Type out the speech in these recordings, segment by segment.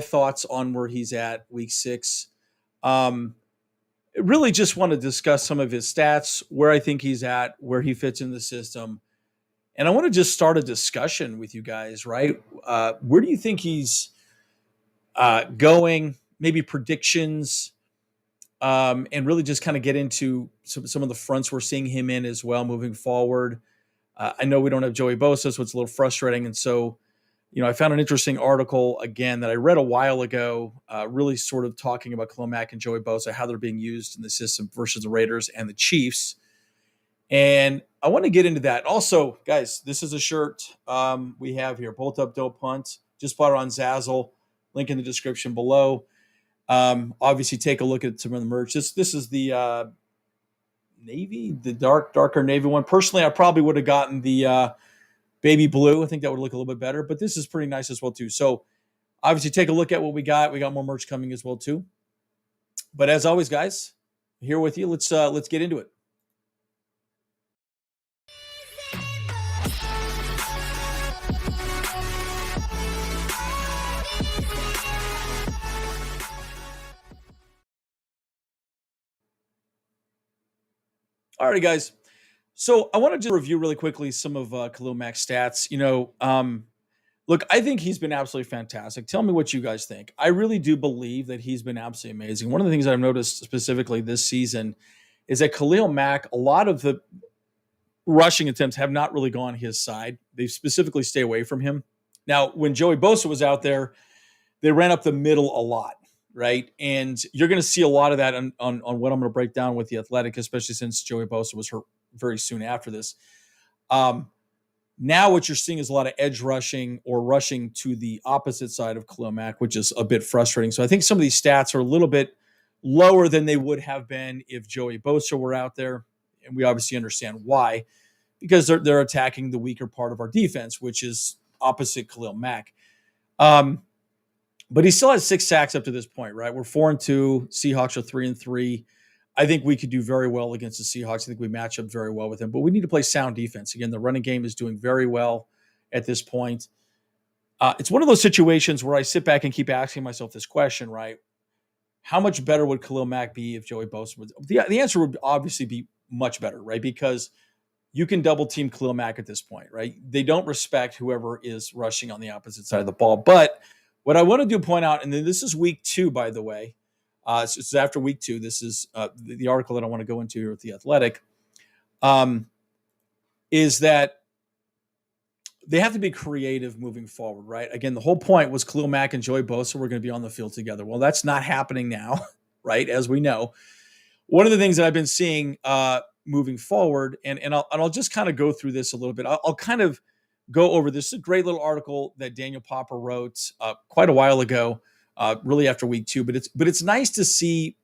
thoughts on where he's at week 6. Um, really just want to discuss some of his stats, where I think he's at, where he fits in the system. And I want to just start a discussion with you guys, right? Where do you think he's going? Maybe predictions, and really just kind of get into some of the fronts we're seeing him in as well moving forward. I know we don't have Joey Bosa, so it's a little frustrating. And so, I found an interesting article again that I read a while ago, really sort of talking about Khalil Mack and Joey Bosa, how they're being used in the system versus the Raiders and the Chiefs. And I want to get into that. Also, guys, this is a shirt we have here, Bolt Up Dope Punt. Just bought it on Zazzle. Link in the description below. Obviously, take a look at some of the merch. This is the navy, the darker navy one. Personally, I probably would have gotten the baby blue. I think that would look a little bit better, but this is pretty nice as well too. So obviously take a look at what we got. We got more merch coming as well too. But as always, guys, here with you. Let's get into it. All right, guys. So I want to just review really quickly some of Khalil Mack's stats. Look, I think he's been absolutely fantastic. Tell me what you guys think. I really do believe that he's been absolutely amazing. One of the things that I've noticed specifically this season is that Khalil Mack, a lot of the rushing attempts have not really gone his side. They specifically stay away from him. Now, when Joey Bosa was out there, they ran up the middle a lot, right? And you're going to see a lot of that on what I'm going to break down with the Athletic, especially since Joey Bosa was hurt very soon after this. Now what you're seeing is a lot of edge rushing or rushing to the opposite side of Khalil Mack, which is a bit frustrating. So I think some of these stats are a little bit lower than they would have been if Joey Bosa were out there. And we obviously understand why, because they're attacking the weaker part of our defense, which is opposite Khalil Mack. But he still has 6 sacks up to this point, right? We're 4-2. Seahawks are 3-3. I think we could do very well against the Seahawks. I think we match up very well with them, but we need to play sound defense. Again, the running game is doing very well at this point. It's one of those situations where I sit back and keep asking myself this question, right? How much better would Khalil Mack be if Joey Bosa would? The answer would obviously be much better, right? Because you can double team Khalil Mack at this point, right? They don't respect whoever is rushing on the opposite side of the ball. But what I want to do point out, and then this is week 2, by the way. So it's after week 2. This is the article that I want to go into here with the Athletic. Is that they have to be creative moving forward, right? Again, the whole point was Khalil Mack and Joey Bosa were going to be on the field together. Well, that's not happening now, right? As we know, one of the things that I've been seeing moving forward, and I'll just kind of go through this a little bit. I'll kind of go over this. It's a great little article that Daniel Popper wrote quite a while ago. Really after week 2, but it's nice to see,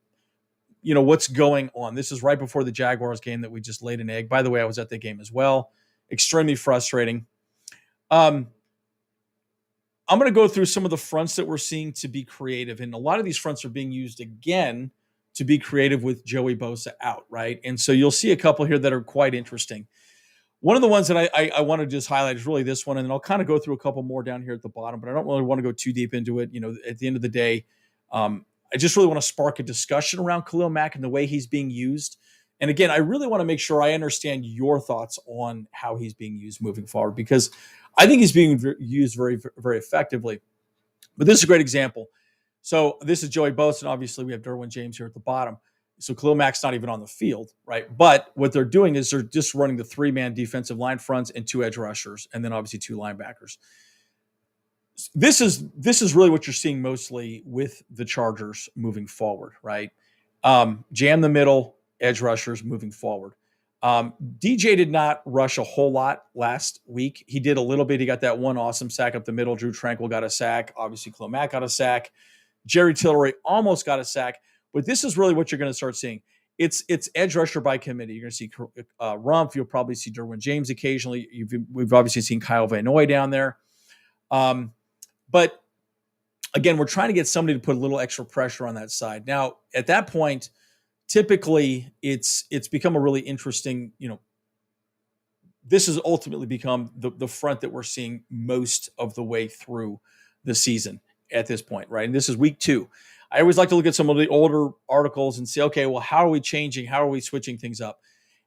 what's going on. This is right before the Jaguars game that we just laid an egg. By the way, I was at the game as well. Extremely frustrating. I'm going to go through some of the fronts that we're seeing to be creative, and a lot of these fronts are being used again to be creative with Joey Bosa out, right? And so you'll see a couple here that are quite interesting. One of the ones that I want to just highlight is really this one, and then I'll kind of go through a couple more down here at the bottom, but I don't really want to go too deep into it. At the end of the day, I just really want to spark a discussion around Khalil Mack and the way he's being used. And again, I really want to make sure I understand your thoughts on how he's being used moving forward, because I think he's being used very, very effectively. But this is a great example. So this is Joey Bosa, and obviously we have Derwin James here at the bottom. So Khalil Mack's not even on the field, right? But what they're doing is they're just running the 3-man defensive line fronts and 2 edge rushers, and then obviously 2 linebackers. This is really what you're seeing mostly with the Chargers moving forward, right? Jam the middle, edge rushers moving forward. DJ did not rush a whole lot last week. He did a little bit. He got that one awesome sack up the middle. Drew Tranquil got a sack. Obviously, Khalil Mack got a sack. Jerry Tillery almost got a sack. But this is really what you're going to start seeing. It's edge rusher by committee. You're going to see Rumph. You'll probably see Derwin James occasionally. We've obviously seen Kyle Van Noy down there. But again, we're trying to get somebody to put a little extra pressure on that side. Now, at that point, typically it's become a really interesting, this has ultimately become the front that we're seeing most of the way through the season. at this point, right? And this is week 2. I always like to look at some of the older articles and say, okay, well, how are we changing? How are we switching things up?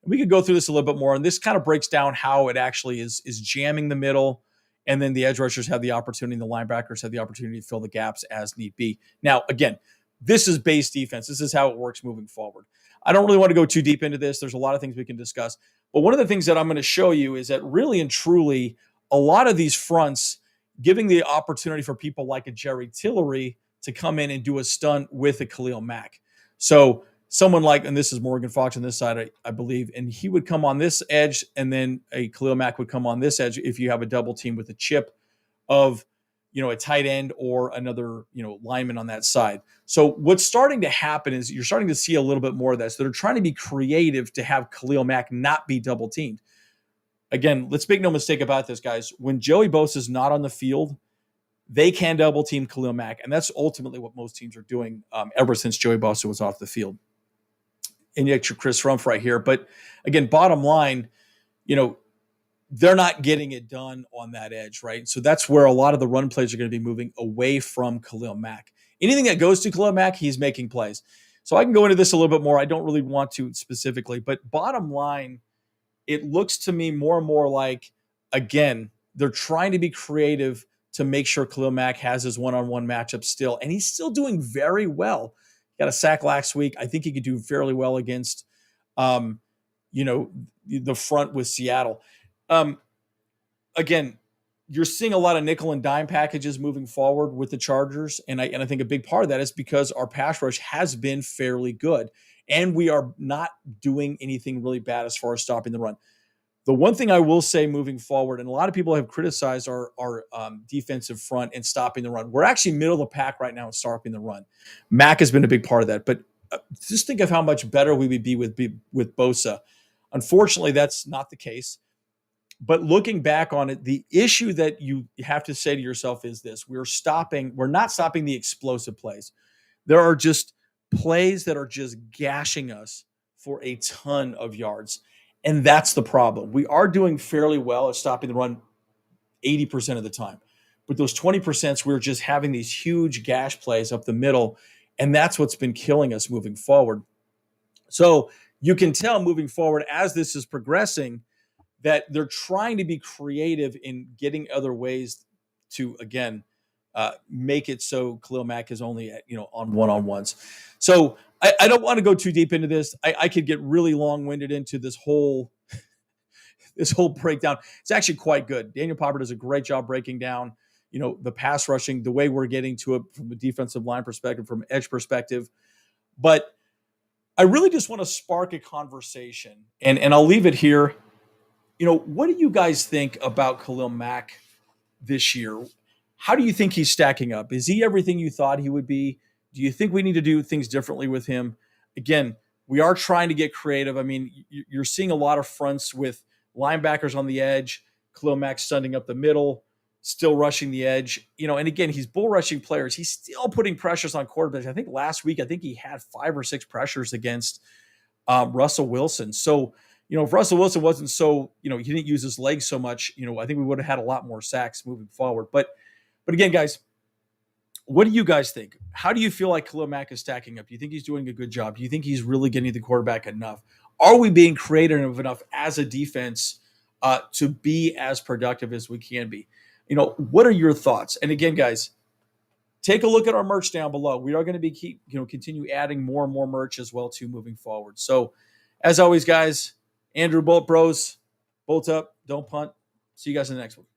And we could go through this a little bit more. And this kind of breaks down how it actually is jamming the middle. And then the edge rushers have the opportunity, the linebackers have the opportunity to fill the gaps as need be. Now, again, this is base defense. This is how it works moving forward. I don't really want to go too deep into this. There's a lot of things we can discuss. But one of the things that I'm going to show you is that really and truly, a lot of these fronts giving the opportunity for people like a Jerry Tillery to come in and do a stunt with a Khalil Mack. So someone like, and this is Morgan Fox on this side, I believe, and he would come on this edge, and then a Khalil Mack would come on this edge if you have a double team with a chip of, a tight end or another, lineman on that side. So what's starting to happen is you're starting to see a little bit more of that. So they're trying to be creative to have Khalil Mack not be double teamed. Again, let's make no mistake about this, guys. When Joey Bosa is not on the field, they can double team Khalil Mack. And that's ultimately what most teams are doing ever since Joey Bosa was off the field. And you got Chris Rumph right here. But again, bottom line, they're not getting it done on that edge, right? So that's where a lot of the run plays are going to be moving away from Khalil Mack. Anything that goes to Khalil Mack, he's making plays. So I can go into this a little bit more. I don't really want to specifically, but bottom line, it looks to me more and more like, again, they're trying to be creative to make sure Khalil Mack has his one-on-one matchup still. And he's still doing very well. Got a sack last week. I think he could do fairly well against, the front with Seattle. Again, you're seeing a lot of nickel and dime packages moving forward with the Chargers. And I think a big part of that is because our pass rush has been fairly good. And we are not doing anything really bad as far as stopping the run. The one thing I will say moving forward, and a lot of people have criticized our defensive front and stopping the run. We're actually middle of the pack right now in stopping the run. Mack has been a big part of that. But just think of how much better we would be with Bosa. Unfortunately, that's not the case. But looking back on it, the issue that you have to say to yourself is this. We're not stopping the explosive plays. There are just plays that are just gashing us for a ton of yards. And that's the problem. We are doing fairly well at stopping the run 80% of the time. But those 20%, we're just having these huge gash plays up the middle. And that's what's been killing us moving forward. So you can tell moving forward as this is progressing that they're trying to be creative in getting other ways to, again, make it so Khalil Mack is only on one-on-ones. So I don't want to go too deep into this. I could get really long-winded into this whole breakdown. It's actually quite good. Daniel Popper does a great job breaking down, the pass rushing, the way we're getting to it from a defensive line perspective, from edge perspective. But I really just want to spark a conversation, and I'll leave it here. What do you guys think about Khalil Mack this year? How do you think he's stacking up? Is he everything you thought he would be? Do you think we need to do things differently with him? Again, we are trying to get creative. I mean, you're seeing a lot of fronts with linebackers on the edge, Khalil Mack stunting up the middle, still rushing the edge. And again, he's bull rushing players. He's still putting pressures on quarterbacks. I think last week, he had 5 or 6 pressures against Russell Wilson. So, if Russell Wilson wasn't so, he didn't use his legs so much, I think we would have had a lot more sacks moving forward. But again, guys, what do you guys think? How do you feel like Khalil Mack is stacking up? Do you think he's doing a good job? Do you think he's really getting the quarterback enough? Are we being creative enough as a defense to be as productive as we can be? What are your thoughts? And again, guys, take a look at our merch down below. We are going to be continue adding more and more merch as well too moving forward. So as always, guys, Andrew Bolt Bros, bolt up, don't punt. See you guys in the next one.